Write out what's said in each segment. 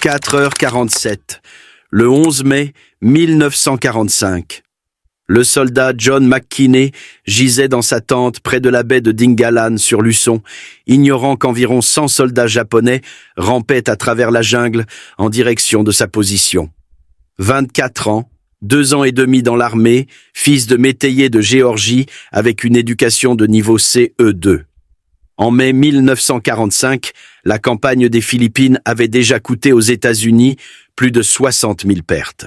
4h47, le 11 mai 1945. Le soldat John McKinney gisait dans sa tente près de la baie de Dingalan sur Luçon, ignorant qu'environ 100 soldats japonais rampaient à travers la jungle en direction de sa position. 24 ans, 2 ans et demi dans l'armée, fils de métayer de Géorgie avec une éducation de niveau CE2. En mai 1945, la campagne des Philippines avait déjà coûté aux États-Unis plus de 60 000 pertes.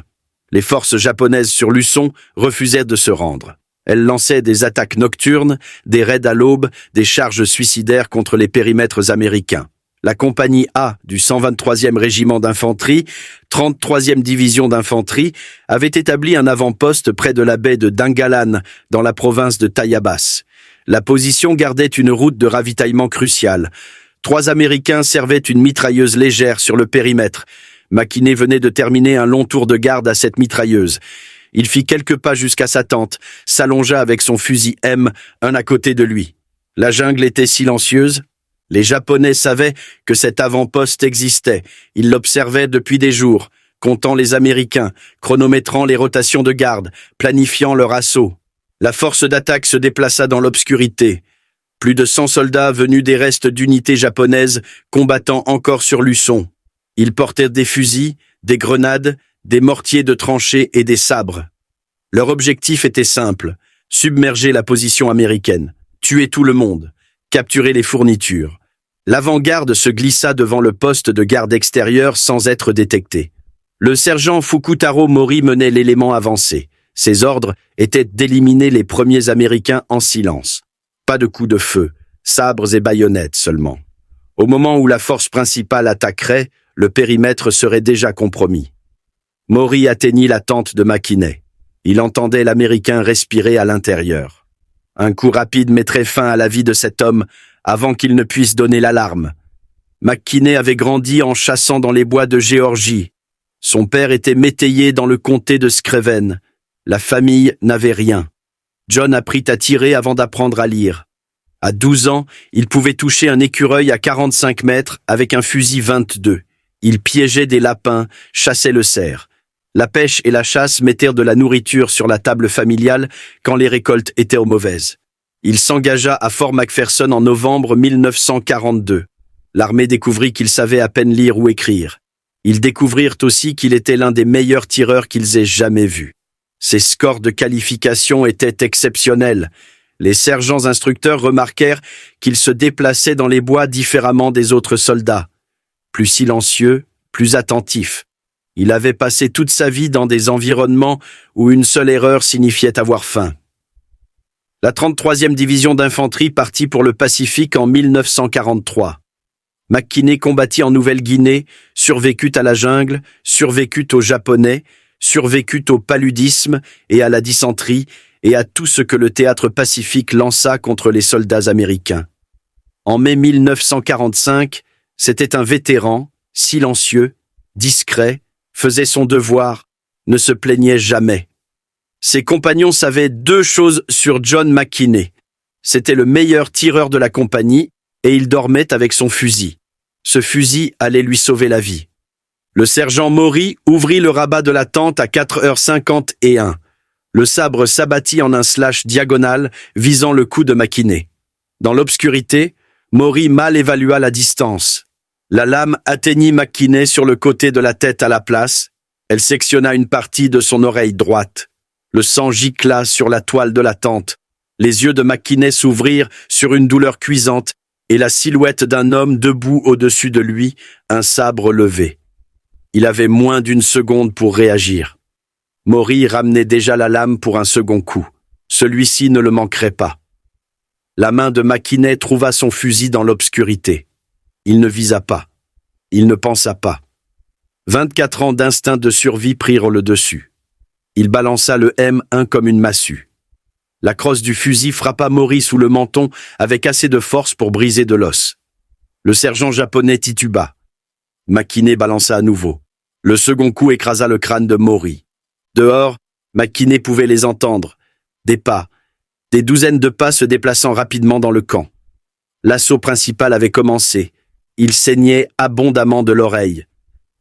Les forces japonaises sur Luçon refusaient de se rendre. Elles lançaient des attaques nocturnes, des raids à l'aube, des charges suicidaires contre les périmètres américains. La compagnie A du 123e régiment d'infanterie, 33e division d'infanterie, avait établi un avant-poste près de la baie de Dingalan, dans la province de Tayabas. La position gardait une route de ravitaillement cruciale. 3 Américains servaient une mitrailleuse légère sur le périmètre. McKinney venait de terminer un long tour de garde à cette mitrailleuse. Il fit quelques pas jusqu'à sa tente, s'allongea avec son fusil M, un à côté de lui. La jungle était silencieuse. Les Japonais savaient que cet avant-poste existait. Ils l'observaient depuis des jours, comptant les Américains, chronométrant les rotations de garde, planifiant leur assaut. La force d'attaque se déplaça dans l'obscurité. Plus de 100 soldats venus des restes d'unités japonaises combattant encore sur Luçon. Ils portaient des fusils, des grenades, des mortiers de tranchées et des sabres. Leur objectif était simple, submerger la position américaine, tuer tout le monde, capturer les fournitures. L'avant-garde se glissa devant le poste de garde extérieur sans être détecté. Le sergent Fukutaro Mori menait l'élément avancé. Ses ordres étaient d'éliminer les premiers Américains en silence. Pas de coups de feu, sabres et baïonnettes seulement. Au moment où la force principale attaquerait, le périmètre serait déjà compromis. Mori atteignit la tente de McKinney. Il entendait l'Américain respirer à l'intérieur. Un coup rapide mettrait fin à la vie de cet homme avant qu'il ne puisse donner l'alarme. McKinney avait grandi en chassant dans les bois de Géorgie. Son père était métayer dans le comté de Screven. La famille n'avait rien. John apprit à tirer avant d'apprendre à lire. À 12 ans, il pouvait toucher un écureuil à 45 mètres avec un fusil 22. Il piégeait des lapins, chassait le cerf. La pêche et la chasse mettèrent de la nourriture sur la table familiale quand les récoltes étaient mauvaises. Il s'engagea à Fort McPherson en novembre 1942. L'armée découvrit qu'il savait à peine lire ou écrire. Ils découvrirent aussi qu'il était l'un des meilleurs tireurs qu'ils aient jamais vus. Ses scores de qualification étaient exceptionnels. Les sergents instructeurs remarquèrent qu'il se déplaçait dans les bois différemment des autres soldats. Plus silencieux, plus attentif. Il avait passé toute sa vie dans des environnements où une seule erreur signifiait avoir faim. La 33e division d'infanterie partit pour le Pacifique en 1943. McKinney combattit en Nouvelle-Guinée, survécut à la jungle, survécut aux Japonais, survécut au paludisme et à la dysenterie et à tout ce que le théâtre pacifique lança contre les soldats américains. En mai 1945, c'était un vétéran, silencieux, discret, faisait son devoir, ne se plaignait jamais. Ses compagnons savaient 2 choses sur John McKinney. C'était le meilleur tireur de la compagnie et il dormait avec son fusil. Ce fusil allait lui sauver la vie. Le sergent Mori ouvrit le rabat de la tente à 4h51. Le sabre s'abattit en un slash diagonal visant le cou de McKinney. Dans l'obscurité, Mori mal évalua la distance. La lame atteignit McKinney sur le côté de la tête à la place. Elle sectionna une partie de son oreille droite. Le sang gicla sur la toile de la tente. Les yeux de McKinney s'ouvrirent sur une douleur cuisante et la silhouette d'un homme debout au-dessus de lui, un sabre levé. Il avait moins d'1 seconde pour réagir. Mori ramenait déjà la lame pour un second coup. Celui-ci ne le manquerait pas. La main de McKinney trouva son fusil dans l'obscurité. Il ne visa pas. Il ne pensa pas. 24 ans d'instinct de survie prirent le dessus. Il balança le M1 comme une massue. La crosse du fusil frappa Mori sous le menton avec assez de force pour briser de l'os. Le sergent japonais tituba. McKinney balança à nouveau. Le second coup écrasa le crâne de Mori. Dehors, McKinney pouvait les entendre. Des pas, des douzaines de pas se déplaçant rapidement dans le camp. L'assaut principal avait commencé. Il saignait abondamment de l'oreille.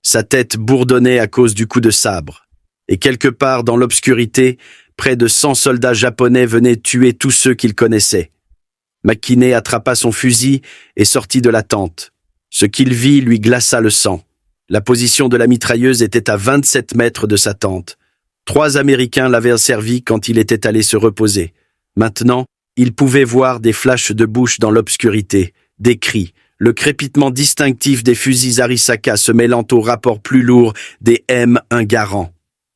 Sa tête bourdonnait à cause du coup de sabre. Et quelque part dans l'obscurité, près de 100 soldats japonais venaient tuer tous ceux qu'il connaissait. McKinney attrapa son fusil et sortit de la tente. Ce qu'il vit lui glaça le sang. La position de la mitrailleuse était à 27 mètres de sa tente. 3 Américains l'avaient servi quand il était allé se reposer. Maintenant, il pouvait voir des flashs de bouche dans l'obscurité, des cris, le crépitement distinctif des fusils Arisaka se mêlant au rapport plus lourd des M1 Garand.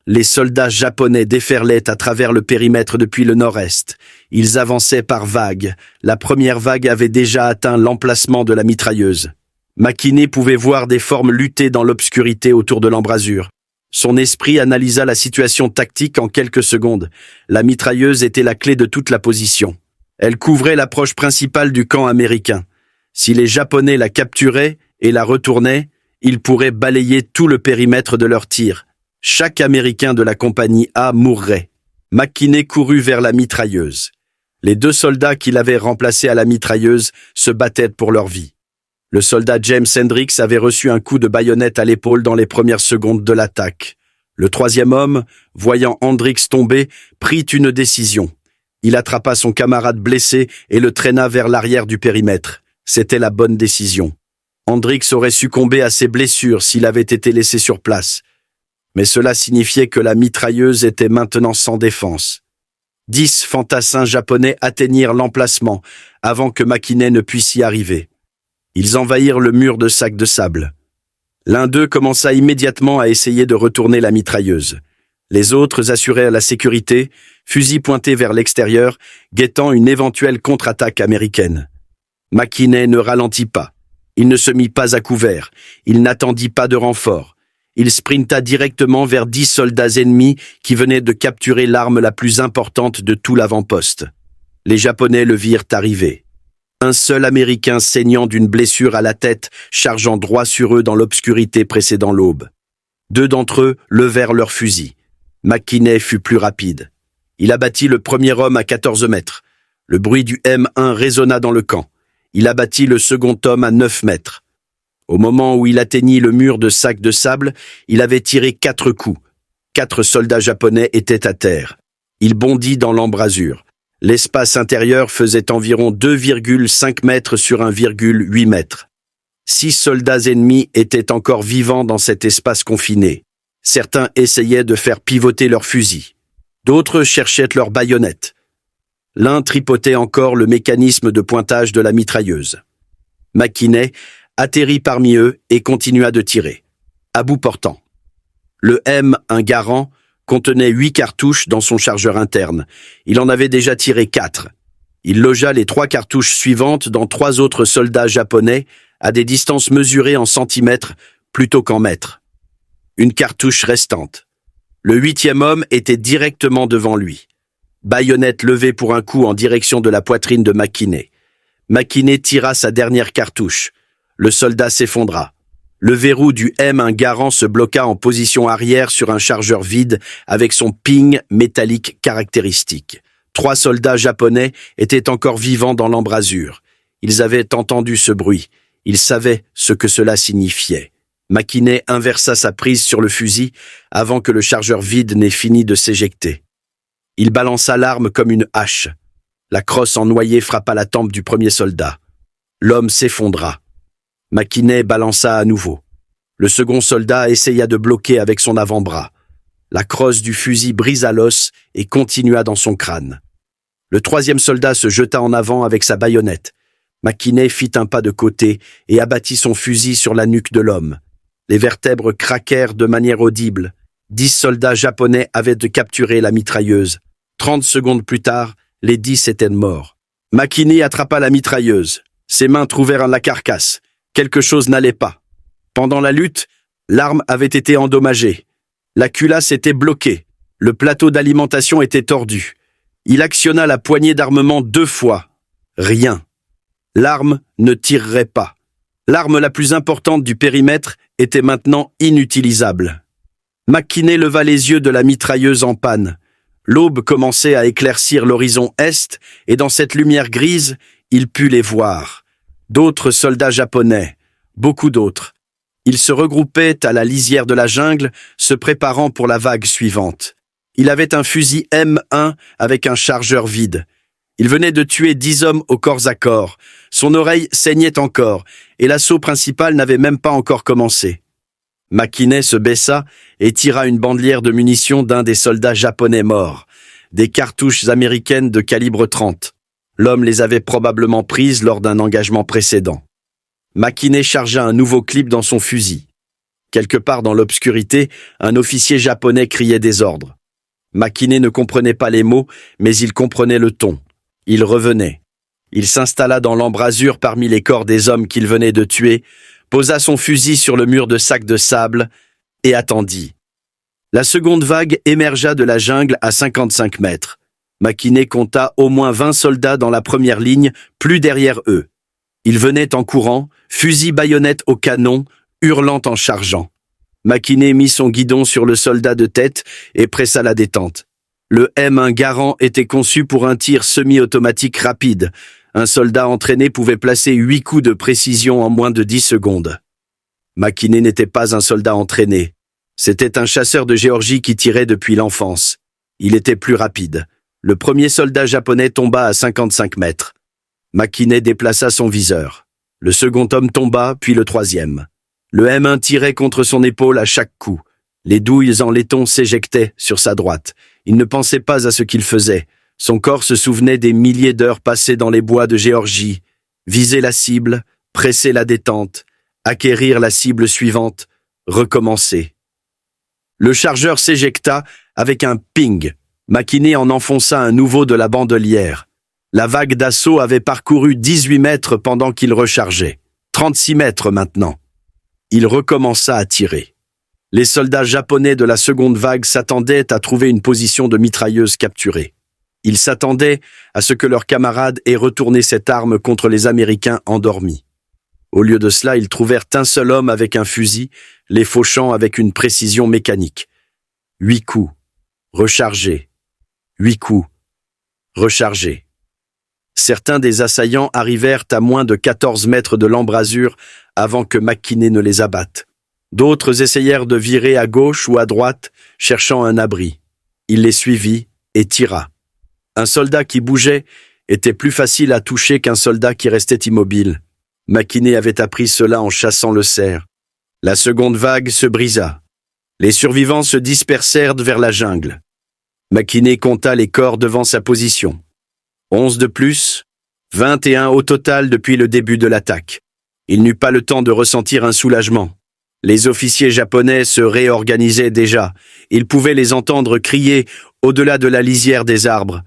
Les soldats japonais déferlaient à travers le périmètre depuis le nord-est. Ils avançaient par vagues. La première vague avait déjà atteint l'emplacement de la mitrailleuse. McKinney pouvait voir des formes lutter dans l'obscurité autour de l'embrasure. Son esprit analysa la situation tactique en quelques secondes. La mitrailleuse était la clé de toute la position. Elle couvrait l'approche principale du camp américain. Si les Japonais la capturaient et la retournaient, ils pourraient balayer tout le périmètre de leur tir. Chaque Américain de la compagnie A mourrait. McKinney courut vers la mitrailleuse. Les 2 soldats qu'il avait remplacés à la mitrailleuse se battaient pour leur vie. Le soldat James Hendricks avait reçu un coup de baïonnette à l'épaule dans les premières secondes de l'attaque. Le 3e homme, voyant Hendricks tomber, prit une décision. Il attrapa son camarade blessé et le traîna vers l'arrière du périmètre. C'était la bonne décision. Hendricks aurait succombé à ses blessures s'il avait été laissé sur place. Mais cela signifiait que la mitrailleuse était maintenant sans défense. 10 fantassins japonais atteignirent l'emplacement avant que McKinney ne puisse y arriver. Ils envahirent le mur de sacs de sable. L'un d'eux commença immédiatement à essayer de retourner la mitrailleuse. Les autres assurèrent la sécurité, fusils pointés vers l'extérieur, guettant une éventuelle contre-attaque américaine. McKinney ne ralentit pas. Il ne se mit pas à couvert. Il n'attendit pas de renfort. Il sprinta directement vers 10 soldats ennemis qui venaient de capturer l'arme la plus importante de tout l'avant-poste. Les Japonais le virent arriver. Un seul Américain saignant d'une blessure à la tête, chargeant droit sur eux dans l'obscurité précédant l'aube. 2 d'entre eux levèrent leurs fusils. McKinney fut plus rapide. Il abattit le premier homme à 14 mètres. Le bruit du M1 résonna dans le camp. Il abattit le second homme à 9 mètres. Au moment où il atteignit le mur de sacs de sable, il avait tiré 4 coups. 4 soldats japonais étaient à terre. Il bondit dans l'embrasure. L'espace intérieur faisait environ 2,5 mètres sur 1,8 mètres. 6 soldats ennemis étaient encore vivants dans cet espace confiné. Certains essayaient de faire pivoter leurs fusils. D'autres cherchaient leurs baïonnettes. L'un tripotait encore le mécanisme de pointage de la mitrailleuse. McKinney atterrit parmi eux et continua de tirer, à bout portant. Le M1 Garand contenait 8 cartouches dans son chargeur interne. Il en avait déjà tiré 4. Il logea les 3 cartouches suivantes dans 3 autres soldats japonais à des distances mesurées en centimètres plutôt qu'en mètres. Une cartouche restante. Le 8e homme était directement devant lui. Baïonnette levée pour un coup en direction de la poitrine de McKinney. McKinney tira sa dernière cartouche. Le soldat s'effondra. Le verrou du M1 Garand se bloqua en position arrière sur un chargeur vide avec son ping métallique caractéristique. 3 soldats japonais étaient encore vivants dans l'embrasure. Ils avaient entendu ce bruit. Ils savaient ce que cela signifiait. McKinney inversa sa prise sur le fusil avant que le chargeur vide n'ait fini de s'éjecter. Il balança l'arme comme une hache. La crosse en noyer frappa la tempe du premier soldat. L'homme s'effondra. McKinney balança à nouveau. Le second soldat essaya de bloquer avec son avant-bras. La crosse du fusil brisa l'os et continua dans son crâne. Le 3e soldat se jeta en avant avec sa baïonnette. McKinney fit un pas de côté et abattit son fusil sur la nuque de l'homme. Les vertèbres craquèrent de manière audible. 10 soldats japonais avaient capturé la mitrailleuse. 30 secondes plus tard, les 10 étaient morts. McKinney attrapa la mitrailleuse. Ses mains trouvèrent la carcasse. Quelque chose n'allait pas. Pendant la lutte, l'arme avait été endommagée. La culasse était bloquée. Le plateau d'alimentation était tordu. Il actionna la poignée d'armement 2 fois. Rien. L'arme ne tirerait pas. L'arme la plus importante du périmètre était maintenant inutilisable. McKinney leva les yeux de la mitrailleuse en panne. L'aube commençait à éclaircir l'horizon est, et dans cette lumière grise, il put les voir. D'autres soldats japonais, beaucoup d'autres. Ils se regroupaient à la lisière de la jungle, se préparant pour la vague suivante. Il avait un fusil M1 avec un chargeur vide. Il venait de tuer 10 hommes au corps à corps. Son oreille saignait encore, et l'assaut principal n'avait même pas encore commencé. McKinney se baissa et tira une bandelière de munitions d'un des soldats japonais morts. Des cartouches américaines de calibre 30. L'homme les avait probablement prises lors d'un engagement précédent. McKinney chargea un nouveau clip dans son fusil. Quelque part dans l'obscurité, un officier japonais criait des ordres. McKinney ne comprenait pas les mots, mais il comprenait le ton. Il revenait. Il s'installa dans l'embrasure parmi les corps des hommes qu'il venait de tuer, posa son fusil sur le mur de sacs de sable et attendit. La seconde vague émergea de la jungle à 55 mètres. McKinney compta au moins 20 soldats dans la première ligne, plus derrière eux. Ils venaient en courant, fusil baïonnette au canon, hurlant en chargeant. McKinney mit son guidon sur le soldat de tête et pressa la détente. Le M1 Garand était conçu pour un tir semi-automatique rapide. Un soldat entraîné pouvait placer 8 coups de précision en moins de 10 secondes. McKinney n'était pas un soldat entraîné. C'était un chasseur de Géorgie qui tirait depuis l'enfance. Il était plus rapide. Le premier soldat japonais tomba à 55 mètres. McKinney déplaça son viseur. Le second homme tomba, puis le troisième. Le M1 tirait contre son épaule à chaque coup. Les douilles en laiton s'éjectaient sur sa droite. Il ne pensait pas à ce qu'il faisait. Son corps se souvenait des milliers d'heures passées dans les bois de Géorgie. Viser la cible, presser la détente, acquérir la cible suivante, recommencer. Le chargeur s'éjecta avec un ping. McKinney en enfonça un nouveau de la bandelière. La vague d'assaut avait parcouru 18 mètres pendant qu'il rechargeait. 36 mètres maintenant. Il recommença à tirer. Les soldats japonais de la seconde vague s'attendaient à trouver une position de mitrailleuse capturée. Ils s'attendaient à ce que leurs camarades aient retourné cette arme contre les Américains endormis. Au lieu de cela, ils trouvèrent un seul homme avec un fusil, les fauchant avec une précision mécanique. 8 coups. Rechargés. 8 coups. Rechargés. Certains des assaillants arrivèrent à moins de 14 mètres de l'embrasure avant que McKinney ne les abatte. D'autres essayèrent de virer à gauche ou à droite, cherchant un abri. Il les suivit et tira. Un soldat qui bougeait était plus facile à toucher qu'un soldat qui restait immobile. McKinney avait appris cela en chassant le cerf. La seconde vague se brisa. Les survivants se dispersèrent vers la jungle. McKinney compta les corps devant sa position. 11 de plus, 21 au total depuis le début de l'attaque. Il n'eut pas le temps de ressentir un soulagement. Les officiers japonais se réorganisaient déjà. Il pouvait les entendre crier au-delà de la lisière des arbres.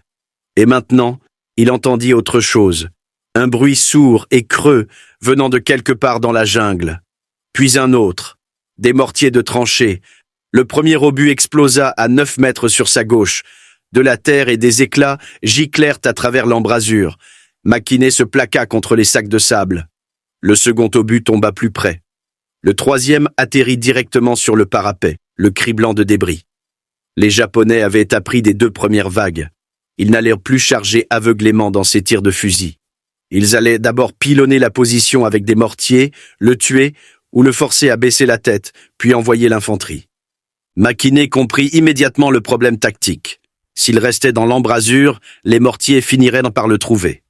Et maintenant, il entendit autre chose. Un bruit sourd et creux venant de quelque part dans la jungle. Puis un autre. Des mortiers de tranchées. Le premier obus explosa à 9 mètres sur sa gauche. De la terre et des éclats giclèrent à travers l'embrasure. McKinney se plaqua contre les sacs de sable. Le second obus tomba plus près. Le troisième atterrit directement sur le parapet, le criblant de débris. Les Japonais avaient appris des 2 premières vagues. Ils n'allèrent plus charger aveuglément dans ces tirs de fusil. Ils allaient d'abord pilonner la position avec des mortiers, le tuer ou le forcer à baisser la tête, puis envoyer l'infanterie. McKinney comprit immédiatement le problème tactique. S'il restait dans l'embrasure, les mortiers finiraient par le trouver.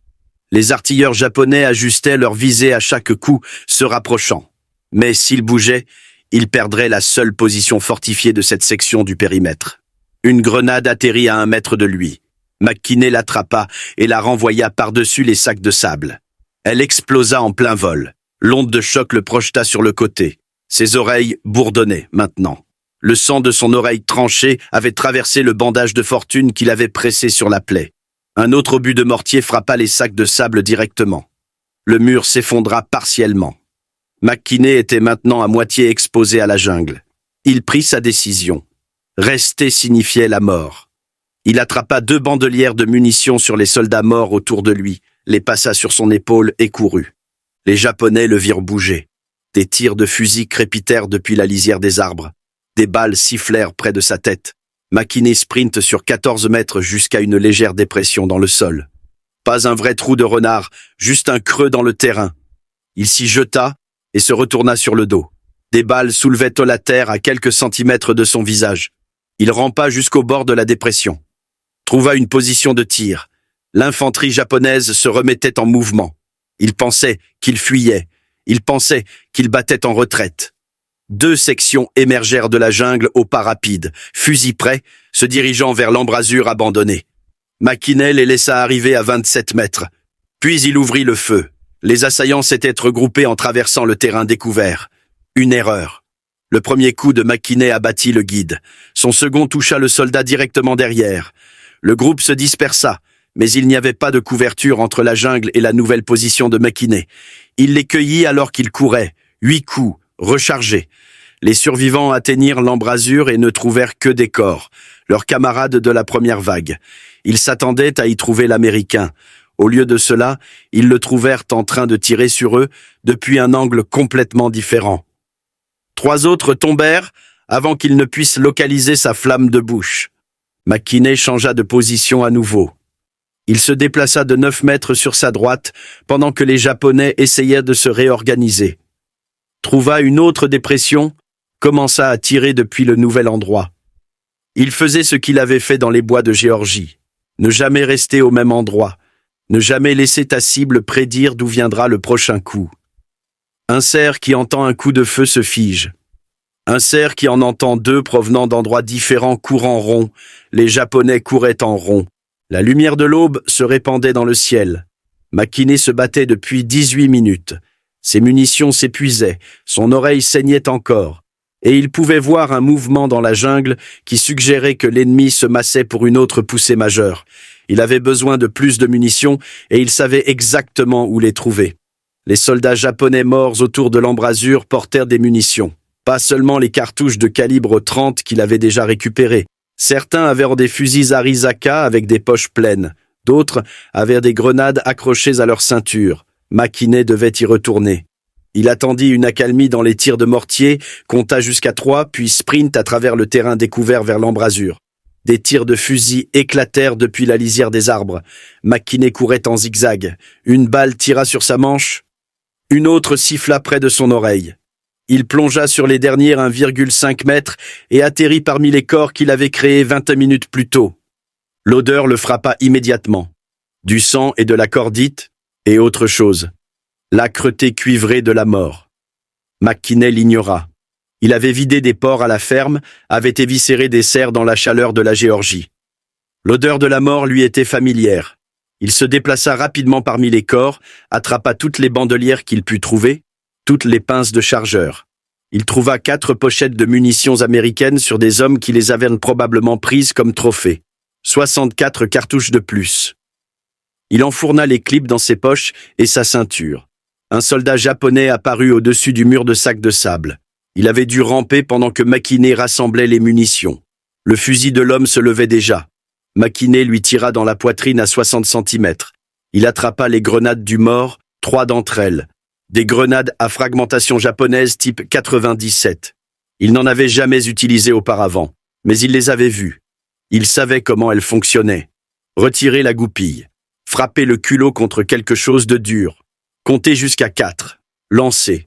Les artilleurs japonais ajustaient leur visée à chaque coup, se rapprochant. Mais s'ils bougeaient, ils perdraient la seule position fortifiée de cette section du périmètre. Une grenade atterrit à 1 mètre de lui. McKinney l'attrapa et la renvoya par-dessus les sacs de sable. Elle explosa en plein vol. L'onde de choc le projeta sur le côté. Ses oreilles bourdonnaient maintenant. Le sang de son oreille tranchée avait traversé le bandage de fortune qu'il avait pressé sur la plaie. Un autre obus de mortier frappa les sacs de sable directement. Le mur s'effondra partiellement. McKinney était maintenant à moitié exposé à la jungle. Il prit sa décision. Rester signifiait la mort. Il attrapa 2 bandelières de munitions sur les soldats morts autour de lui, les passa sur son épaule et courut. Les Japonais le virent bouger. Des tirs de fusil crépitèrent depuis la lisière des arbres. Des balles sifflèrent près de sa tête. McKinney sprint sur 14 mètres jusqu'à une légère dépression dans le sol. Pas un vrai trou de renard, juste un creux dans le terrain. Il s'y jeta et se retourna sur le dos. Des balles soulevaient la terre à quelques centimètres de son visage. Il rampa jusqu'au bord de la dépression. Trouva une position de tir. L'infanterie japonaise se remettait en mouvement. Il pensait qu'il fuyait. Il pensait qu'il battait en retraite. 2 sections émergèrent de la jungle au pas rapide, fusil prêt, se dirigeant vers l'embrasure abandonnée. McKinney les laissa arriver à 27 mètres. Puis il ouvrit le feu. Les assaillants s'étaient regroupés en traversant le terrain découvert. Une erreur. Le premier coup de McKinney abattit le guide. Son second toucha le soldat directement derrière. Le groupe se dispersa, mais il n'y avait pas de couverture entre la jungle et la nouvelle position de McKinney. Il les cueillit alors qu'il courait. 8 coups, rechargés. Les survivants atteignirent l'embrasure et ne trouvèrent que des corps, leurs camarades de la première vague. Ils s'attendaient à y trouver l'Américain. Au lieu de cela, ils le trouvèrent en train de tirer sur eux depuis un angle complètement différent. 3 autres tombèrent avant qu'ils ne puissent localiser sa flamme de bouche. McKinney changea de position à nouveau. Il se déplaça de 9 mètres sur sa droite pendant que les Japonais essayaient de se réorganiser. Trouva une autre dépression, commença à tirer depuis le nouvel endroit. Il faisait ce qu'il avait fait dans les bois de Géorgie. Ne jamais rester au même endroit. Ne jamais laisser ta cible prédire d'où viendra le prochain coup. Un cerf qui entend un coup de feu se fige. Un cerf qui en entend 2 provenant d'endroits différents court en rond. Les Japonais couraient en rond. La lumière de l'aube se répandait dans le ciel. McKinney se battait depuis 18 minutes. Ses munitions s'épuisaient, son oreille saignait encore. Et il pouvait voir un mouvement dans la jungle qui suggérait que l'ennemi se massait pour une autre poussée majeure. Il avait besoin de plus de munitions et il savait exactement où les trouver. Les soldats japonais morts autour de l'embrasure portèrent des munitions. Pas seulement les cartouches de calibre 30 qu'il avait déjà récupérées. Certains avaient des fusils Arizaka avec des poches pleines. D'autres avaient des grenades accrochées à leur ceinture. McKinney devait y retourner. Il attendit une accalmie dans les tirs de mortier, compta jusqu'à 3, puis sprint à travers le terrain découvert vers l'embrasure. Des tirs de fusil éclatèrent depuis la lisière des arbres. McKinney courait en zigzag. Une balle tira sur sa manche. Une autre siffla près de son oreille. Il plongea sur les derniers 1,5 mètres et atterrit parmi les corps qu'il avait créés 20 minutes plus tôt. L'odeur le frappa immédiatement. Du sang et de la cordite, et autre chose. L'âcreté cuivrée de la mort. McKinney l'ignora. Il avait vidé des porcs à la ferme, avait éviscéré des cerfs dans la chaleur de la Géorgie. L'odeur de la mort lui était familière. Il se déplaça rapidement parmi les corps, attrapa toutes les bandelières qu'il put trouver, toutes les pinces de chargeur. Il trouva 4 pochettes de munitions américaines sur des hommes qui les avaient probablement prises comme trophées. 64 cartouches de plus. Il enfourna les clips dans ses poches et sa ceinture. Un soldat japonais apparut au-dessus du mur de sacs de sable. Il avait dû ramper pendant que McKinney rassemblait les munitions. Le fusil de l'homme se levait déjà. McKinney lui tira dans la poitrine à 60 centimètres. Il attrapa les grenades du mort, 3 d'entre elles. Des grenades à fragmentation japonaise type 97. Il n'en avait jamais utilisé auparavant, mais il les avait vues. Il savait comment elles fonctionnaient. Retirer la goupille. Frapper le culot contre quelque chose de dur. Compter jusqu'à 4. Lancer.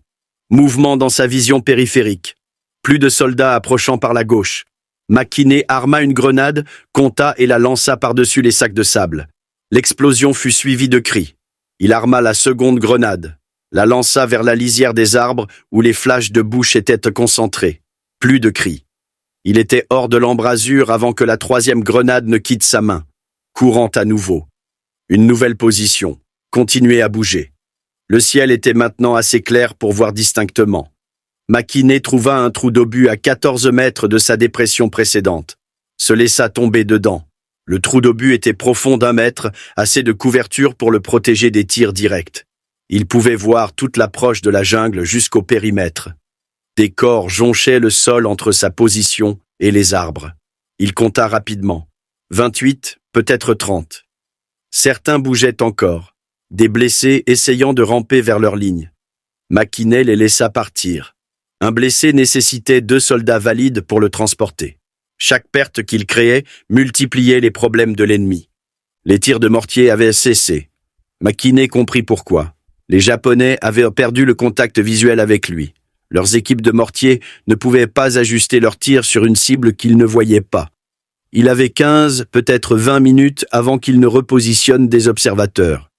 Mouvement dans sa vision périphérique. Plus de soldats approchant par la gauche. McKinney arma une grenade, compta et la lança par-dessus les sacs de sable. L'explosion fut suivie de cris. Il arma la seconde grenade. La lança vers la lisière des arbres où les flashs de bouche étaient concentrés. Plus de cris. Il était hors de l'embrasure avant que la 3e grenade ne quitte sa main. Courant à nouveau. Une nouvelle position. Continuer à bouger. Le ciel était maintenant assez clair pour voir distinctement. McKinney trouva un trou d'obus à 14 mètres de sa dépression précédente. Se laissa tomber dedans. Le trou d'obus était profond d'1 mètre, assez de couverture pour le protéger des tirs directs. Il pouvait voir toute l'approche de la jungle jusqu'au périmètre. Des corps jonchaient le sol entre sa position et les arbres. Il compta rapidement. 28, peut-être 30. Certains bougeaient encore. Des blessés essayant de ramper vers leur ligne. McKinney les laissa partir. Un blessé nécessitait 2 soldats valides pour le transporter. Chaque perte qu'il créait multipliait les problèmes de l'ennemi. Les tirs de mortier avaient cessé. McKinney comprit pourquoi. Les Japonais avaient perdu le contact visuel avec lui. Leurs équipes de mortiers ne pouvaient pas ajuster leurs tirs sur une cible qu'ils ne voyaient pas. Il avait 15, peut-être 20 minutes avant qu'il ne repositionne des observateurs.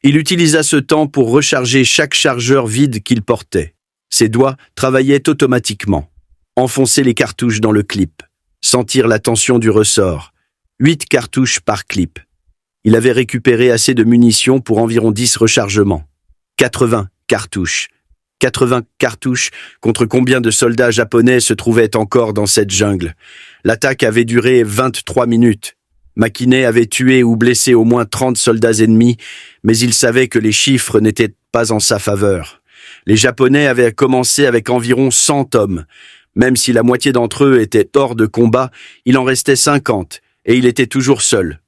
Il utilisa ce temps pour recharger chaque chargeur vide qu'il portait. Ses doigts travaillaient automatiquement. Enfoncer les cartouches dans le clip. Sentir la tension du ressort. 8 cartouches par clip. Il avait récupéré assez de munitions pour environ 10 rechargements. 80 cartouches. 80 cartouches contre combien de soldats japonais se trouvaient encore dans cette jungle? L'attaque avait duré 23 minutes. McKinney avait tué ou blessé au moins 30 soldats ennemis, mais il savait que les chiffres n'étaient pas en sa faveur. Les Japonais avaient commencé avec environ 100 hommes. Même si la moitié d'entre eux étaient hors de combat, il en restait 50, et il était toujours seul.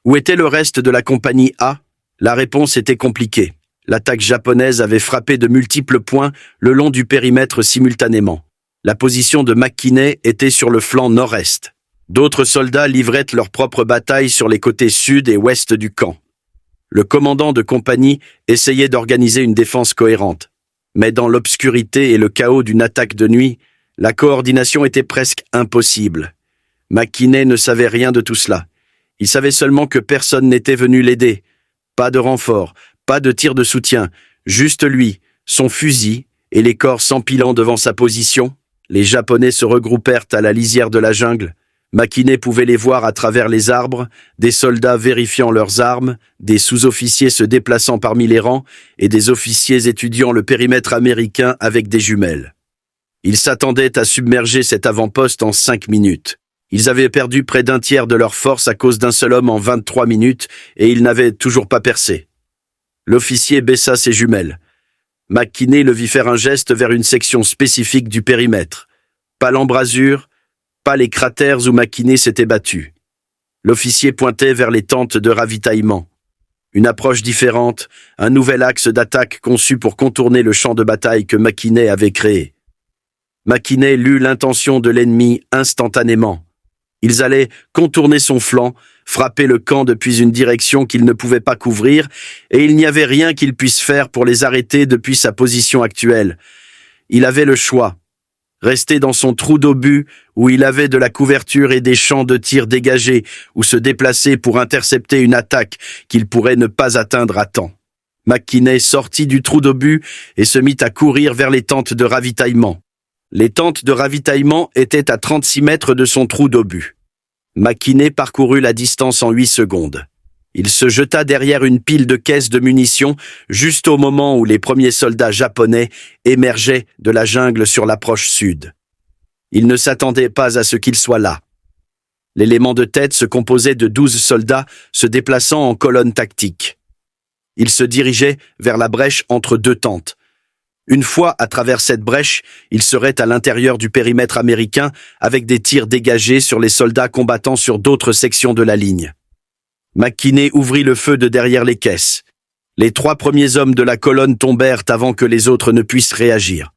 Où était le reste de la compagnie A? La réponse était compliquée. L'attaque japonaise avait frappé de multiples points le long du périmètre simultanément. La position de McKinney était sur le flanc nord-est. D'autres soldats livraient leur propre bataille sur les côtés sud et ouest du camp. Le commandant de compagnie essayait d'organiser une défense cohérente. Mais dans l'obscurité et le chaos d'une attaque de nuit, la coordination était presque impossible. McKinney ne savait rien de tout cela. Il savait seulement que personne n'était venu l'aider. Pas de renfort, pas de tir de soutien, juste lui, son fusil et les corps s'empilant devant sa position. Les Japonais se regroupèrent à la lisière de la jungle. McKinney pouvait les voir à travers les arbres, des soldats vérifiant leurs armes, des sous-officiers se déplaçant parmi les rangs et des officiers étudiant le périmètre américain avec des jumelles. Ils s'attendaient à submerger cet avant-poste en 5 minutes. Ils avaient perdu près d'un tiers de leur force à cause d'un seul homme en 23 minutes et ils n'avaient toujours pas percé. L'officier baissa ses jumelles. McKinney le vit faire un geste vers une section spécifique du périmètre. Pas l'embrasure, pas les cratères où McKinney s'était battu. L'officier pointait vers les tentes de ravitaillement. Une approche différente, un nouvel axe d'attaque conçu pour contourner le champ de bataille que McKinney avait créé. McKinney lut l'intention de l'ennemi instantanément. Ils allaient contourner son flanc, frapper le camp depuis une direction qu'ils ne pouvaient pas couvrir, et il n'y avait rien qu'il puisse faire pour les arrêter depuis sa position actuelle. Il avait le choix. Rester dans son trou d'obus, où il avait de la couverture et des champs de tir dégagés, ou se déplacer pour intercepter une attaque qu'il pourrait ne pas atteindre à temps. McKinney sortit du trou d'obus et se mit à courir vers les tentes de ravitaillement. Les tentes de ravitaillement étaient à 36 mètres de son trou d'obus. McKinney parcourut la distance en 8 secondes. Il se jeta derrière une pile de caisses de munitions juste au moment où les premiers soldats japonais émergeaient de la jungle sur l'approche sud. Il ne s'attendait pas à ce qu'ils soient là. L'élément de tête se composait de 12 soldats se déplaçant en colonne tactique. Ils se dirigeaient vers la brèche entre deux tentes. Une fois à travers cette brèche, ils seraient à l'intérieur du périmètre américain avec des tirs dégagés sur les soldats combattant sur d'autres sections de la ligne. McKinney ouvrit le feu de derrière les caisses. Les 3 premiers hommes de la colonne tombèrent avant que les autres ne puissent réagir.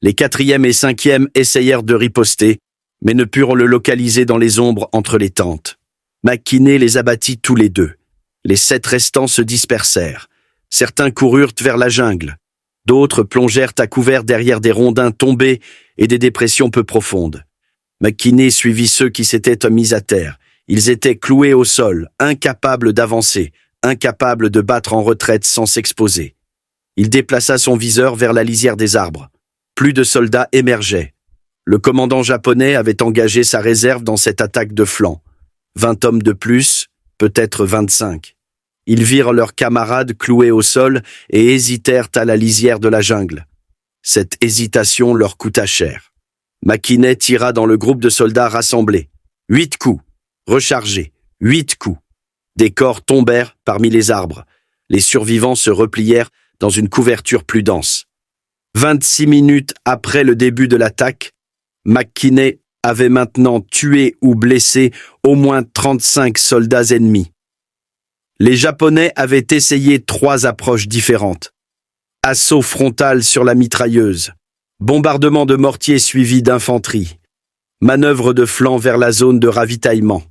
Les 4e et 5e essayèrent de riposter, mais ne purent le localiser dans les ombres entre les tentes. McKinney les abattit tous les 2. Les 7 restants se dispersèrent. Certains coururent vers la jungle. D'autres plongèrent à couvert derrière des rondins tombés et des dépressions peu profondes. McKinney suivit ceux qui s'étaient mis à terre. Ils étaient cloués au sol, incapables d'avancer, incapables de battre en retraite sans s'exposer. Il déplaça son viseur vers la lisière des arbres. Plus de soldats émergeaient. Le commandant japonais avait engagé sa réserve dans cette attaque de flanc. 20 hommes de plus, peut-être 25. Ils virent leurs camarades cloués au sol et hésitèrent à la lisière de la jungle. Cette hésitation leur coûta cher. McKinney tira dans le groupe de soldats rassemblés. 8 coups. Rechargés. 8 coups. Des corps tombèrent parmi les arbres. Les survivants se replièrent dans une couverture plus dense. 26 minutes après le début de l'attaque, McKinney avait maintenant tué ou blessé au moins 35 soldats ennemis. Les Japonais avaient essayé 3 approches différentes. Assaut frontal sur la mitrailleuse. Bombardement de mortiers suivi d'infanterie. Manœuvre de flanc vers la zone de ravitaillement.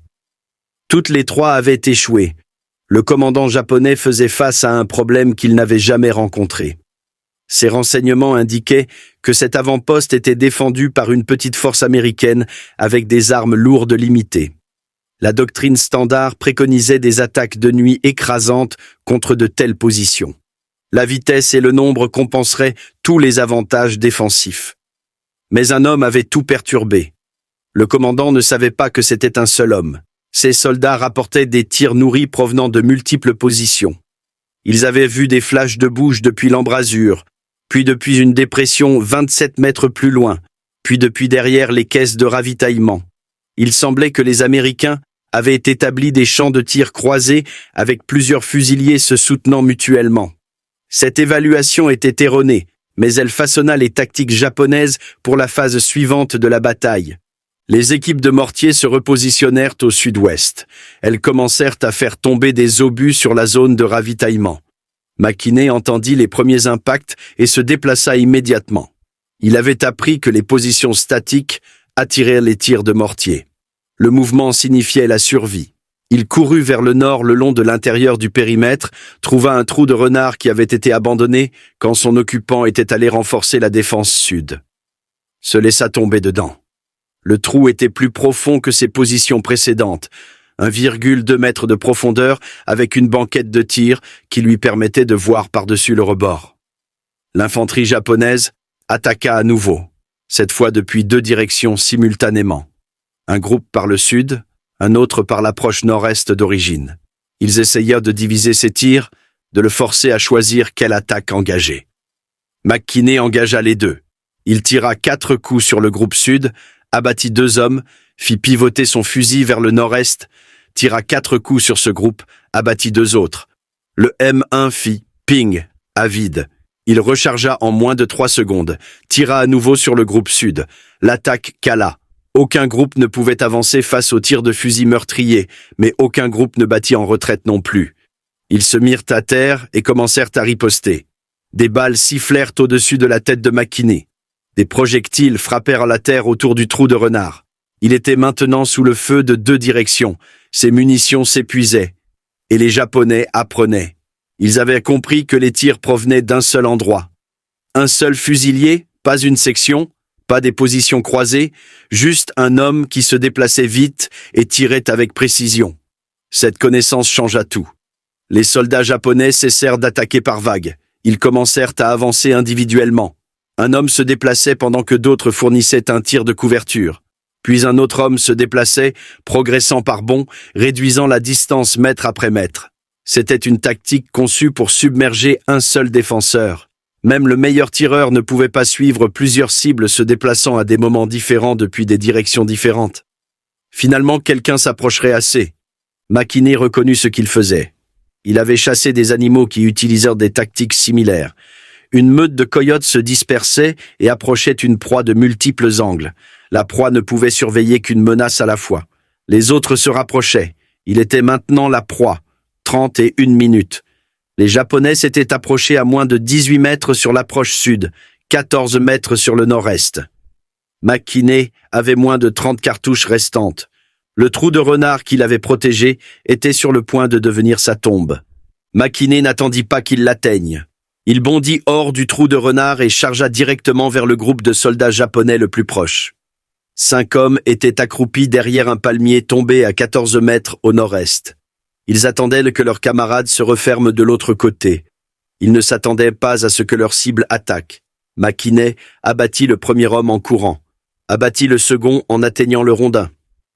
Toutes les 3 avaient échoué. Le commandant japonais faisait face à un problème qu'il n'avait jamais rencontré. Ces renseignements indiquaient que cet avant-poste était défendu par une petite force américaine avec des armes lourdes limitées. La doctrine standard préconisait des attaques de nuit écrasantes contre de telles positions. La vitesse et le nombre compenseraient tous les avantages défensifs. Mais un homme avait tout perturbé. Le commandant ne savait pas que c'était un seul homme. Ses soldats rapportaient des tirs nourris provenant de multiples positions. Ils avaient vu des flashs de bouche depuis l'embrasure, puis depuis une dépression 27 mètres plus loin, puis depuis derrière les caisses de ravitaillement. Il semblait que les Américains avaient établi des champs de tir croisés avec plusieurs fusiliers se soutenant mutuellement. Cette évaluation était erronée, mais elle façonna les tactiques japonaises pour la phase suivante de la bataille. Les équipes de mortiers se repositionnèrent au sud-ouest. Elles commencèrent à faire tomber des obus sur la zone de ravitaillement. McKinney entendit les premiers impacts et se déplaça immédiatement. Il avait appris que les positions statiques attiraient les tirs de mortier. Le mouvement signifiait la survie. Il courut vers le nord le long de l'intérieur du périmètre, trouva un trou de renard qui avait été abandonné quand son occupant était allé renforcer la défense sud. Se laissa tomber dedans. Le trou était plus profond que ses positions précédentes, 1,2 mètre de profondeur avec une banquette de tir qui lui permettait de voir par-dessus le rebord. L'infanterie japonaise attaqua à nouveau, cette fois depuis 2 directions simultanément. Un groupe par le sud, un autre par l'approche nord-est d'origine. Ils essayèrent de diviser ses tirs, de le forcer à choisir quelle attaque engager. McKinney engagea les deux. Il tira 4 coups sur le groupe sud, abattit 2 hommes, fit pivoter son fusil vers le nord-est, tira 4 coups sur ce groupe, abattit 2 autres. Le M1 fit ping, à vide. Il rechargea en moins de 3 secondes, tira à nouveau sur le groupe sud. L'attaque cala. Aucun groupe ne pouvait avancer face aux tirs de fusil meurtriers, mais aucun groupe ne battit en retraite non plus. Ils se mirent à terre et commencèrent à riposter. Des balles sifflèrent au-dessus de la tête de McKinney. Des projectiles frappèrent la terre autour du trou de renard. Il était maintenant sous le feu de 2 directions. Ses munitions s'épuisaient. Et les Japonais apprenaient. Ils avaient compris que les tirs provenaient d'un seul endroit. Un seul fusilier, pas une section, pas des positions croisées, juste un homme qui se déplaçait vite et tirait avec précision. Cette connaissance changea tout. Les soldats japonais cessèrent d'attaquer par vagues. Ils commencèrent à avancer individuellement. Un homme se déplaçait pendant que d'autres fournissaient un tir de couverture. Puis un autre homme se déplaçait, progressant par bonds, réduisant la distance mètre après mètre. C'était une tactique conçue pour submerger un seul défenseur. Même le meilleur tireur ne pouvait pas suivre plusieurs cibles se déplaçant à des moments différents depuis des directions différentes. Finalement, quelqu'un s'approcherait assez. McKinney reconnut ce qu'il faisait. Il avait chassé des animaux qui utilisèrent des tactiques similaires. Une meute de coyotes se dispersait et approchait une proie de multiples angles. La proie ne pouvait surveiller qu'une menace à la fois. Les autres se rapprochaient. Il était maintenant la proie. 31 minutes. Les Japonais s'étaient approchés à moins de 18 mètres sur l'approche sud, 14 mètres sur le nord-est. McKinney avait moins de 30 cartouches restantes. Le trou de renard qu'il avait protégé était sur le point de devenir sa tombe. McKinney n'attendit pas qu'il l'atteigne. Il bondit hors du trou de renard et chargea directement vers le groupe de soldats japonais le plus proche. 5 hommes étaient accroupis derrière un palmier tombé à 14 mètres au nord-est. Ils attendaient que leurs camarades se referment de l'autre côté. Ils ne s'attendaient pas à ce que leur cible attaque. McKinney abattit le premier homme en courant, abattit le second en atteignant le rondin.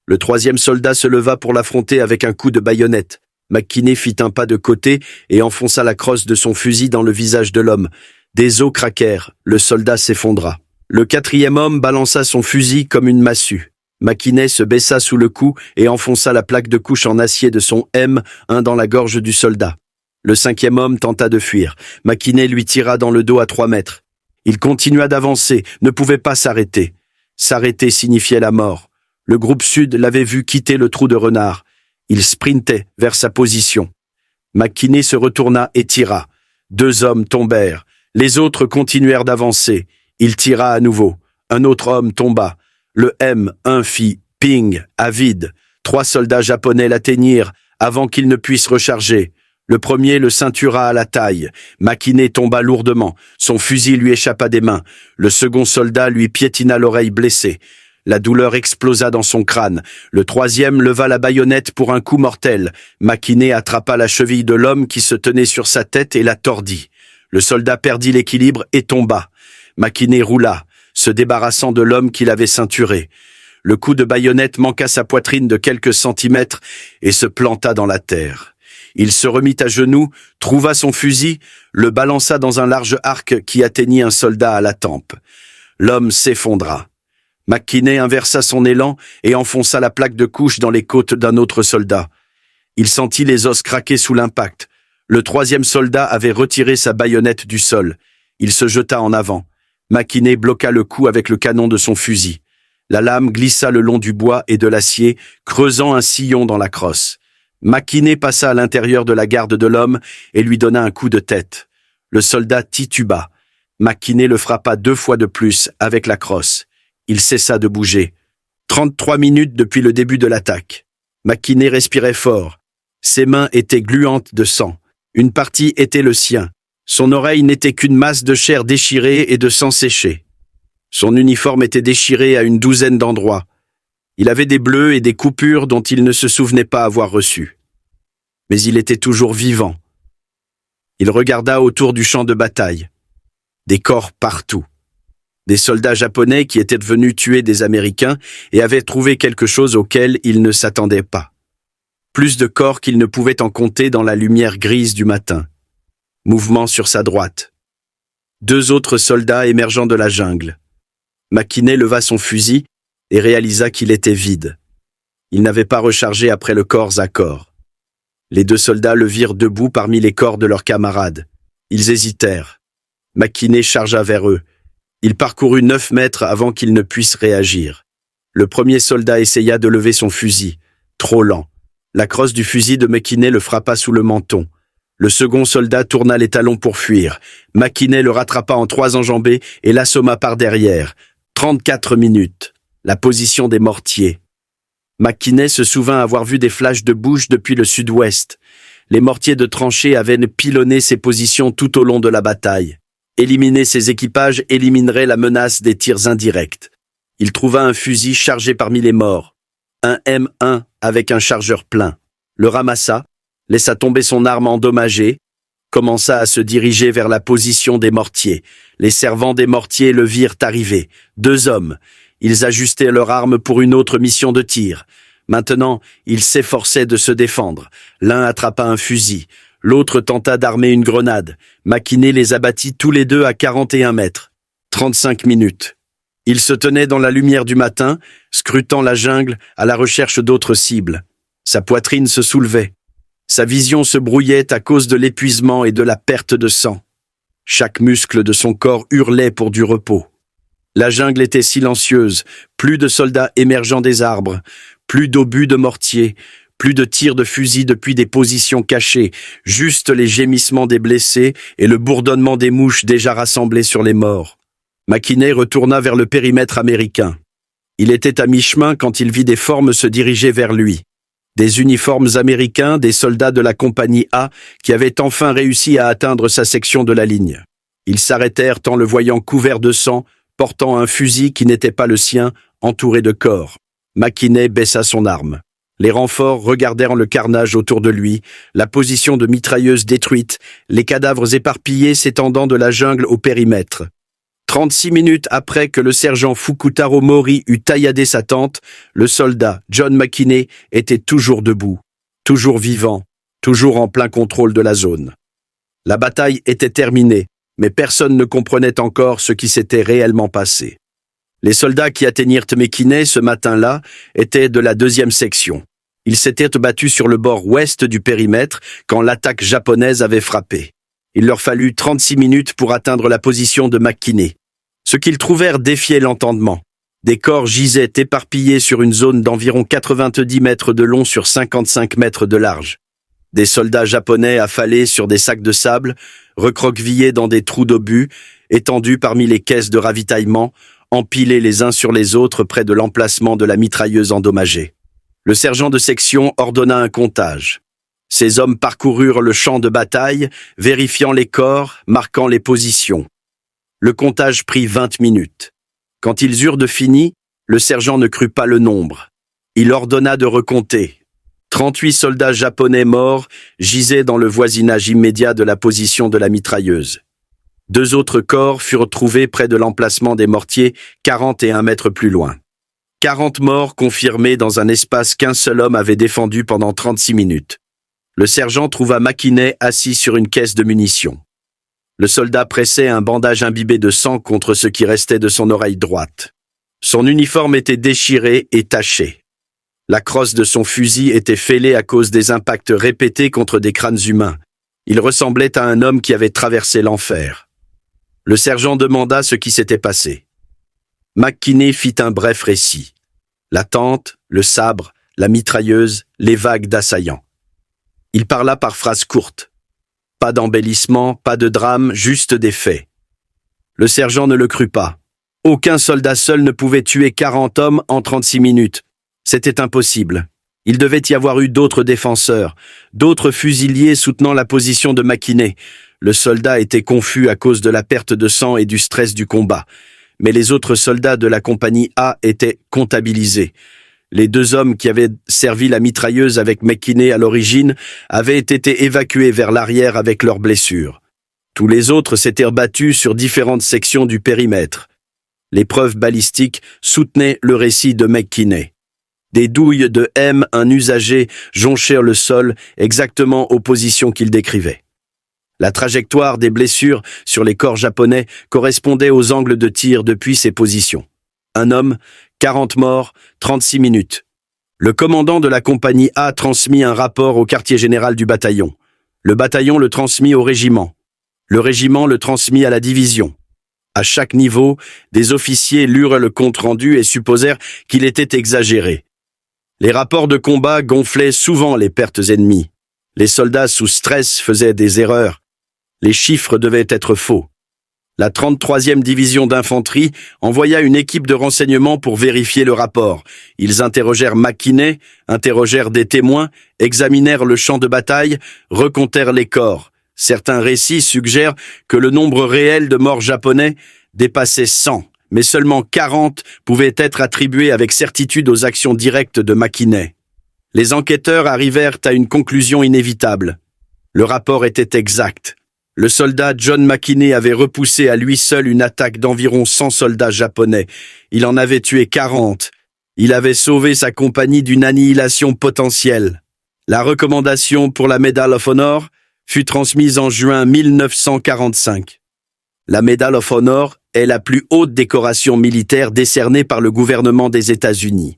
Le 3e soldat se leva pour l'affronter avec un coup de baïonnette. McKinney fit un pas de côté et enfonça la crosse de son fusil dans le visage de l'homme. Des os craquèrent, le soldat s'effondra. Le 4e homme balança son fusil comme une massue. McKinney se baissa sous le cou et enfonça la plaque de couche en acier de son M1 dans la gorge du soldat. Le 5e homme tenta de fuir. McKinney lui tira dans le dos à 3 mètres. Il continua d'avancer, ne pouvait pas s'arrêter. S'arrêter signifiait la mort. Le groupe sud l'avait vu quitter le trou de renard. Il sprintait vers sa position. McKinney se retourna et tira. 2 hommes tombèrent. Les autres continuèrent d'avancer. Il tira à nouveau. Un autre homme tomba. Le M1 fit ping à vide. 3 soldats japonais l'atteignirent avant qu'il ne puisse recharger. Le premier le ceintura à la taille. Mackiné tomba lourdement. Son fusil lui échappa des mains. Le second soldat lui piétina l'oreille blessée. La douleur explosa dans son crâne. Le troisième leva la baïonnette pour un coup mortel. Mackiné attrapa la cheville de l'homme qui se tenait sur sa tête et la tordit. Le soldat perdit l'équilibre et tomba. Mackiné roula, se débarrassant de l'homme qui l'avait ceinturé. Le coup de baïonnette manqua sa poitrine de quelques centimètres et se planta dans la terre. Il se remit à genoux, trouva son fusil, le balança dans un large arc qui atteignit un soldat à la tempe. L'homme s'effondra. Mackiné inversa son élan et enfonça la plaque de couche dans les côtes d'un autre soldat. Il sentit les os craquer sous l'impact. Le troisième soldat avait retiré sa baïonnette du sol. Il se jeta en avant. Mackiné bloqua le coup avec le canon de son fusil. La lame glissa le long du bois et de l'acier, creusant un sillon dans la crosse. Mackiné passa à l'intérieur de la garde de l'homme et lui donna un coup de tête. Le soldat tituba. Mackiné le frappa 2 fois de plus avec la crosse. Il cessa de bouger. 33 minutes depuis le début de l'attaque. Mackiné respirait fort. Ses mains étaient gluantes de sang. Une partie était le sien. Son oreille n'était qu'une masse de chair déchirée et de sang séché. Son uniforme était déchiré à une 12aine d'endroits. Il avait des bleus et des coupures dont il ne se souvenait pas avoir reçues. Mais il était toujours vivant. Il regarda autour du champ de bataille. Des corps partout. Des soldats japonais qui étaient venus tuer des Américains et avaient trouvé quelque chose auquel ils ne s'attendaient pas. Plus de corps qu'il ne pouvait en compter dans la lumière grise du matin. Mouvement sur sa droite. 2 autres soldats émergeant de la jungle. Mackiné leva son fusil et réalisa qu'il était vide. Il n'avait pas rechargé après le corps à corps. Les 2 soldats le virent debout parmi les corps de leurs camarades. Ils hésitèrent. Mackiné chargea vers eux. Il parcourut 9 mètres avant qu'ils ne puissent réagir. Le premier soldat essaya de lever son fusil. Trop lent. La crosse du fusil de Mackiné le frappa sous le menton. Le second soldat tourna les talons pour fuir. Mackiné le rattrapa en 3 enjambées et l'assomma par derrière. 34 minutes. La position des mortiers. Mackiné se souvint avoir vu des flashs de bouche depuis le sud-ouest. Les mortiers de tranchée avaient pilonné ses positions tout au long de la bataille. Éliminer ses équipages éliminerait la menace des tirs indirects. Il trouva un fusil chargé parmi les morts. Un M1 avec un chargeur plein. Le ramassa, laissa tomber son arme endommagée, commença à se diriger vers la position des mortiers. Les servants des mortiers le virent arriver. 2 hommes. Ils ajustaient leurs armes pour une autre mission de tir. Maintenant, ils s'efforçaient de se défendre. L'un attrapa un fusil. L'autre tenta d'armer une grenade. Mackiné les abattit tous les 2 à 41 mètres. 35 minutes. Il se tenait dans la lumière du matin, scrutant la jungle à la recherche d'autres cibles. Sa poitrine se soulevait. Sa vision se brouillait à cause de l'épuisement et de la perte de sang. Chaque muscle de son corps hurlait pour du repos. La jungle était silencieuse, plus de soldats émergeant des arbres, plus d'obus de mortier, plus de tirs de fusil depuis des positions cachées, juste les gémissements des blessés et le bourdonnement des mouches déjà rassemblées sur les morts. Mackiné retourna vers le périmètre américain. Il était à mi-chemin quand il vit des formes se diriger vers lui. Des uniformes américains, des soldats de la compagnie A qui avaient enfin réussi à atteindre sa section de la ligne. Ils s'arrêtèrent en le voyant couvert de sang, portant un fusil qui n'était pas le sien, entouré de corps. Mackiné baissa son arme. Les renforts regardèrent le carnage autour de lui, la position de mitrailleuse détruite, les cadavres éparpillés s'étendant de la jungle au périmètre. 36 minutes après que le sergent Fukutaro Mori eut tailladé sa tente, le soldat John Mackiné était toujours debout, toujours vivant, toujours en plein contrôle de la zone. La bataille était terminée, mais personne ne comprenait encore ce qui s'était réellement passé. Les soldats qui atteignirent Mackiné ce matin-là étaient de la 2e section. Ils s'étaient battus sur le bord ouest du périmètre quand l'attaque japonaise avait frappé. Il leur fallut 36 minutes pour atteindre la position de Mackiné. Ce qu'ils trouvèrent défiait l'entendement. Des corps gisaient éparpillés sur une zone d'environ 90 mètres de long sur 55 mètres de large. Des soldats japonais affalés sur des sacs de sable, recroquevillés dans des trous d'obus, étendus parmi les caisses de ravitaillement, empilés les uns sur les autres près de l'emplacement de la mitrailleuse endommagée. Le sergent de section ordonna un comptage. Ces hommes parcoururent le champ de bataille, vérifiant les corps, marquant les positions. Le comptage prit 20 minutes. Quand ils eurent fini, le sergent ne crut pas le nombre. Il ordonna de recompter. 38 soldats japonais morts gisaient dans le voisinage immédiat de la position de la mitrailleuse. 2 autres corps furent trouvés près de l'emplacement des mortiers, 41 mètres plus loin. 40 morts confirmés dans un espace qu'un seul homme avait défendu pendant 36 minutes. Le sergent trouva McKinney assis sur une caisse de munitions. Le soldat pressait un bandage imbibé de sang contre ce qui restait de son oreille droite. Son uniforme était déchiré et taché. La crosse de son fusil était fêlée à cause des impacts répétés contre des crânes humains. Il ressemblait à un homme qui avait traversé l'enfer. Le sergent demanda ce qui s'était passé. McKinney fit un bref récit. La tente, le sabre, la mitrailleuse, les vagues d'assaillants. Il parla par phrases courtes. Pas d'embellissement, pas de drame, juste des faits. Le sergent ne le crut pas. Aucun soldat seul ne pouvait tuer 40 hommes en 36 minutes. C'était impossible. Il devait y avoir eu d'autres défenseurs, d'autres fusiliers soutenant la position de McKinney. Le soldat était confus à cause de la perte de sang et du stress du combat. Mais les autres soldats de la compagnie A étaient comptabilisés. Les 2 hommes qui avaient servi la mitrailleuse avec McKinney à l'origine avaient été évacués vers l'arrière avec leurs blessures. Tous les autres s'étaient battus sur différentes sections du périmètre. Les preuves balistiques soutenaient le récit de McKinney. Des douilles de M1 usagées jonchèrent le sol exactement aux positions qu'il décrivait. La trajectoire des blessures sur les corps japonais correspondait aux angles de tir depuis ces positions. Un homme, 40 morts, 36 minutes. Le commandant de la compagnie A transmit un rapport au quartier général du bataillon. Le bataillon le transmit au régiment. Le régiment le transmit à la division. À chaque niveau, des officiers lurent le compte-rendu et supposèrent qu'il était exagéré. Les rapports de combat gonflaient souvent les pertes ennemies. Les soldats sous stress faisaient des erreurs. Les chiffres devaient être faux. La 33e division d'infanterie envoya une équipe de renseignement pour vérifier le rapport. Ils interrogèrent McKinney, interrogèrent des témoins, examinèrent le champ de bataille, recomptèrent les corps. Certains récits suggèrent que le nombre réel de morts japonais dépassait 100, mais seulement 40 pouvaient être attribués avec certitude aux actions directes de McKinney. Les enquêteurs arrivèrent à une conclusion inévitable. Le rapport était exact. Le soldat John McKinney avait repoussé à lui seul une attaque d'environ 100 soldats japonais. Il en avait tué 40. Il avait sauvé sa compagnie d'une annihilation potentielle. La recommandation pour la Medal of Honor fut transmise en juin 1945. La Medal of Honor est la plus haute décoration militaire décernée par le gouvernement des États-Unis.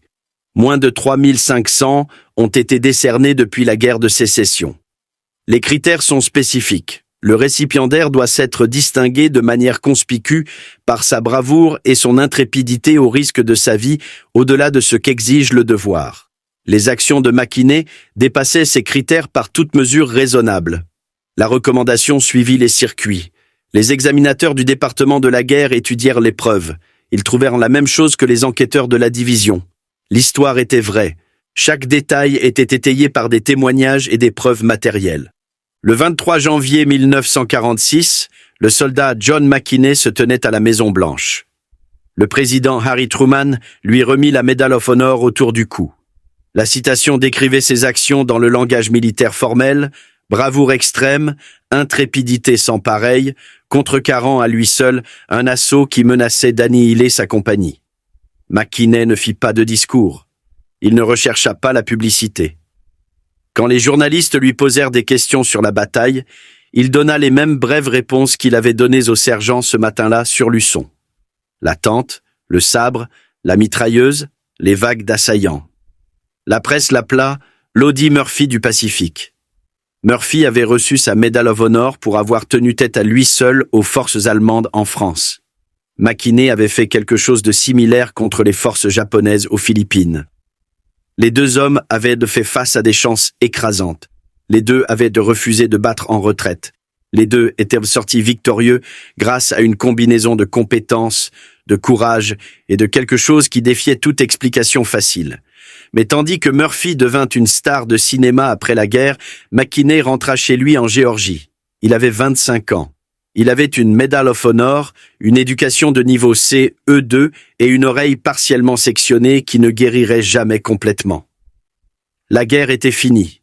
Moins de 3500 ont été décernés depuis la guerre de sécession. Les critères sont spécifiques. Le récipiendaire doit s'être distingué de manière conspicue par sa bravoure et son intrépidité au risque de sa vie, au-delà de ce qu'exige le devoir. Les actions de McKinney dépassaient ces critères par toute mesure raisonnable. La recommandation suivit les circuits. Les examinateurs du département de la guerre étudièrent les preuves. Ils trouvèrent la même chose que les enquêteurs de la division. L'histoire était vraie. Chaque détail était étayé par des témoignages et des preuves matérielles. Le 23 janvier 1946, le soldat John McKinney se tenait à la Maison-Blanche. Le président Harry Truman lui remit la Medal of Honor autour du cou. La citation décrivait ses actions dans le langage militaire formel, bravoure extrême, intrépidité sans pareille, contrecarrant à lui seul un assaut qui menaçait d'annihiler sa compagnie. McKinney ne fit pas de discours. Il ne rechercha pas la publicité. Quand les journalistes lui posèrent des questions sur la bataille, il donna les mêmes brèves réponses qu'il avait données au sergent ce matin-là sur Luçon. La tente, le sabre, la mitrailleuse, les vagues d'assaillants. La presse l'appela l'Audie Murphy du Pacifique. Murphy avait reçu sa Medal of Honor pour avoir tenu tête à lui seul aux forces allemandes en France. McKinney avait fait quelque chose de similaire contre les forces japonaises aux Philippines. Les 2 hommes avaient fait face à des chances écrasantes. Les 2 avaient refusé de battre en retraite. Les deux étaient sortis victorieux grâce à une combinaison de compétences, de courage et de quelque chose qui défiait toute explication facile. Mais tandis que Murphy devint une star de cinéma après la guerre, McKinney rentra chez lui en Géorgie. Il avait 25 ans. Il avait une Medal of Honor, une éducation de niveau C, E2 et une oreille partiellement sectionnée qui ne guérirait jamais complètement. La guerre était finie.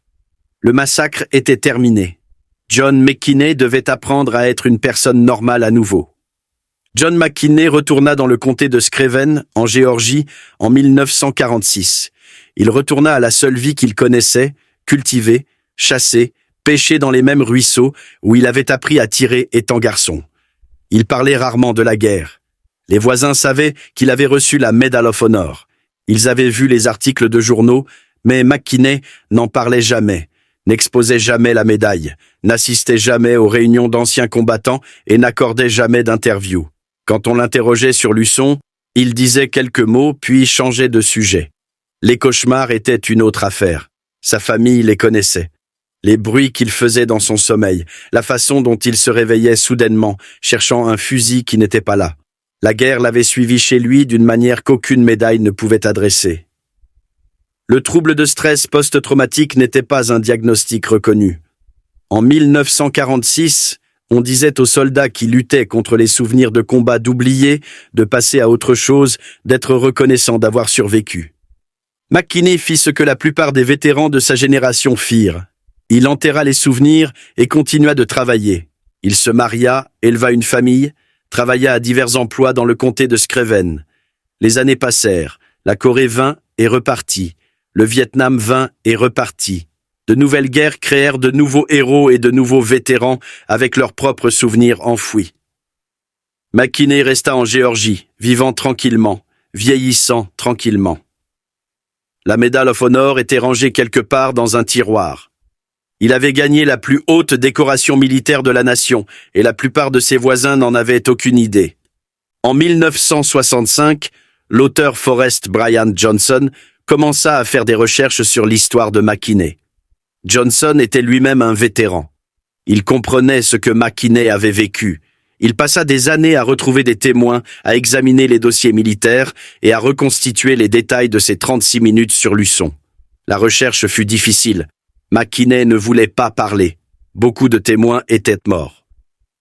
Le massacre était terminé. John McKinney devait apprendre à être une personne normale à nouveau. John McKinney retourna dans le comté de Screven, en Géorgie, en 1946. Il retourna à la seule vie qu'il connaissait, cultiver, chasser, pêcher dans les mêmes ruisseaux où il avait appris à tirer étant garçon. Il parlait rarement de la guerre. Les voisins savaient qu'il avait reçu la Medal of Honor. Ils avaient vu les articles de journaux, mais McKinney n'en parlait jamais, n'exposait jamais la médaille, n'assistait jamais aux réunions d'anciens combattants et n'accordait jamais d'interview. Quand on l'interrogeait sur Luçon, il disait quelques mots puis changeait de sujet. Les cauchemars étaient une autre affaire. Sa famille les connaissait. Les bruits qu'il faisait dans son sommeil, la façon dont il se réveillait soudainement, cherchant un fusil qui n'était pas là. La guerre l'avait suivi chez lui d'une manière qu'aucune médaille ne pouvait adresser. Le trouble de stress post-traumatique n'était pas un diagnostic reconnu. En 1946, on disait aux soldats qui luttaient contre les souvenirs de combats d'oublier, de passer à autre chose, d'être reconnaissants d'avoir survécu. McKinney fit ce que la plupart des vétérans de sa génération firent. Il enterra les souvenirs et continua de travailler. Il se maria, éleva une famille, travailla à divers emplois dans le comté de Screven. Les années passèrent, la Corée vint et repartit, le Vietnam vint et repartit. De nouvelles guerres créèrent de nouveaux héros et de nouveaux vétérans avec leurs propres souvenirs enfouis. McKinney resta en Géorgie, vivant tranquillement, vieillissant tranquillement. La Medal of Honor était rangée quelque part dans un tiroir. Il avait gagné la plus haute décoration militaire de la nation et la plupart de ses voisins n'en avaient aucune idée. En 1965, l'auteur Forrest Bryant Johnson commença à faire des recherches sur l'histoire de McKinney. Johnson était lui-même un vétéran. Il comprenait ce que McKinney avait vécu. Il passa des années à retrouver des témoins, à examiner les dossiers militaires et à reconstituer les détails de ces 36 minutes sur Luçon. La recherche fut difficile. McKinney ne voulait pas parler. Beaucoup de témoins étaient morts.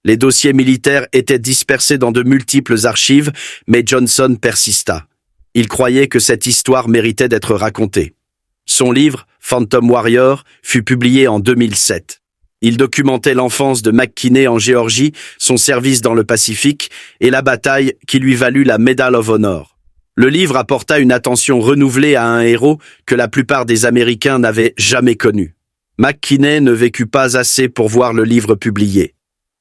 Les dossiers militaires étaient dispersés dans de multiples archives, mais Johnson persista. Il croyait que cette histoire méritait d'être racontée. Son livre, Phantom Warrior, fut publié en 2007. Il documentait l'enfance de McKinney en Géorgie, son service dans le Pacifique et la bataille qui lui valut la Medal of Honor. Le livre apporta une attention renouvelée à un héros que la plupart des Américains n'avaient jamais connu. McKinney ne vécut pas assez pour voir le livre publié.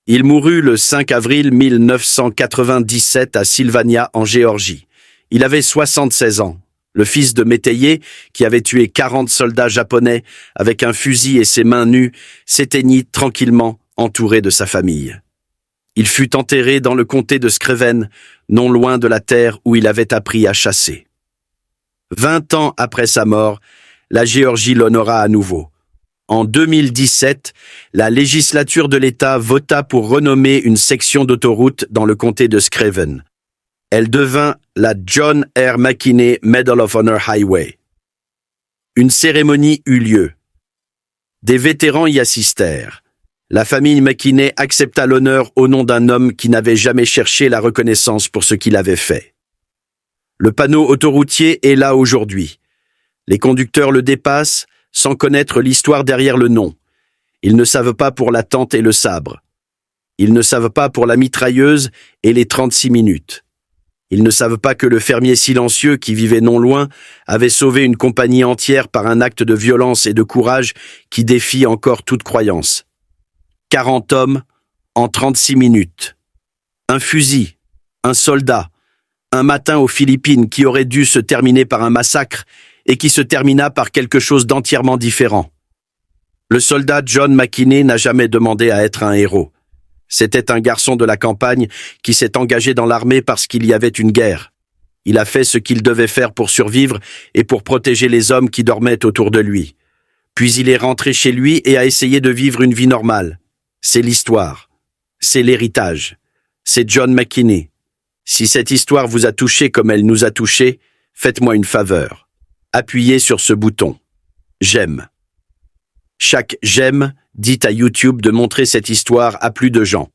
Il mourut le 5 avril 1997 à Sylvania, en Géorgie. Il avait 76 ans. Le fils de métayer, qui avait tué 40 soldats japonais avec un fusil et ses mains nues, s'éteignit tranquillement, entouré de sa famille. Il fut enterré dans le comté de Screven, non loin de la terre où il avait appris à chasser. 20 ans après sa mort, la Géorgie l'honora à nouveau. En 2017, la législature de l'État vota pour renommer une section d'autoroute dans le comté de Screven. Elle devint la John R. McKinney Medal of Honor Highway. Une cérémonie eut lieu. Des vétérans y assistèrent. La famille McKinney accepta l'honneur au nom d'un homme qui n'avait jamais cherché la reconnaissance pour ce qu'il avait fait. Le panneau autoroutier est là aujourd'hui. Les conducteurs le dépassent sans connaître l'histoire derrière le nom. Ils ne savent pas pour la tente et le sabre. Ils ne savent pas pour la mitrailleuse et les 36 minutes. Ils ne savent pas que le fermier silencieux qui vivait non loin avait sauvé une compagnie entière par un acte de violence et de courage qui défie encore toute croyance. 40 hommes en 36 minutes. Un fusil, un soldat, un matin aux Philippines qui aurait dû se terminer par un massacre et qui se termina par quelque chose d'entièrement différent. Le soldat John McKinney n'a jamais demandé à être un héros. C'était un garçon de la campagne qui s'est engagé dans l'armée parce qu'il y avait une guerre. Il a fait ce qu'il devait faire pour survivre et pour protéger les hommes qui dormaient autour de lui. Puis il est rentré chez lui et a essayé de vivre une vie normale. C'est l'histoire. C'est l'héritage. C'est John McKinney. Si cette histoire vous a touché comme elle nous a touchés, faites-moi une faveur. Appuyez sur ce bouton. J'aime. Chaque j'aime dit à YouTube de montrer cette histoire à plus de gens.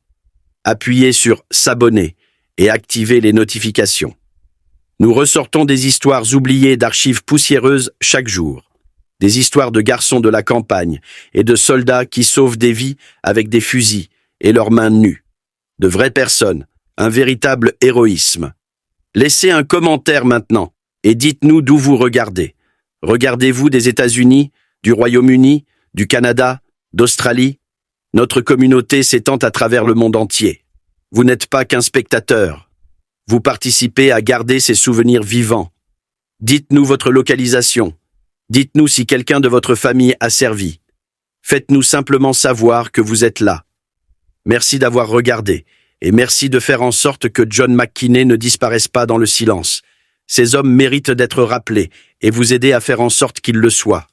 Appuyez sur s'abonner et activez les notifications. Nous ressortons des histoires oubliées d'archives poussiéreuses chaque jour. Des histoires de garçons de la campagne et de soldats qui sauvent des vies avec des fusils et leurs mains nues. De vraies personnes, un véritable héroïsme. Laissez un commentaire maintenant et dites-nous d'où vous regardez. Regardez-vous des États-Unis, du Royaume-Uni, du Canada, d'Australie? Notre communauté s'étend à travers le monde entier. Vous n'êtes pas qu'un spectateur. Vous participez à garder ces souvenirs vivants. Dites-nous votre localisation. Dites-nous si quelqu'un de votre famille a servi. Faites-nous simplement savoir que vous êtes là. Merci d'avoir regardé, et merci de faire en sorte que John McKinney ne disparaisse pas dans le silence. Ces hommes méritent d'être rappelés, et vous aider à faire en sorte qu'ils le soient.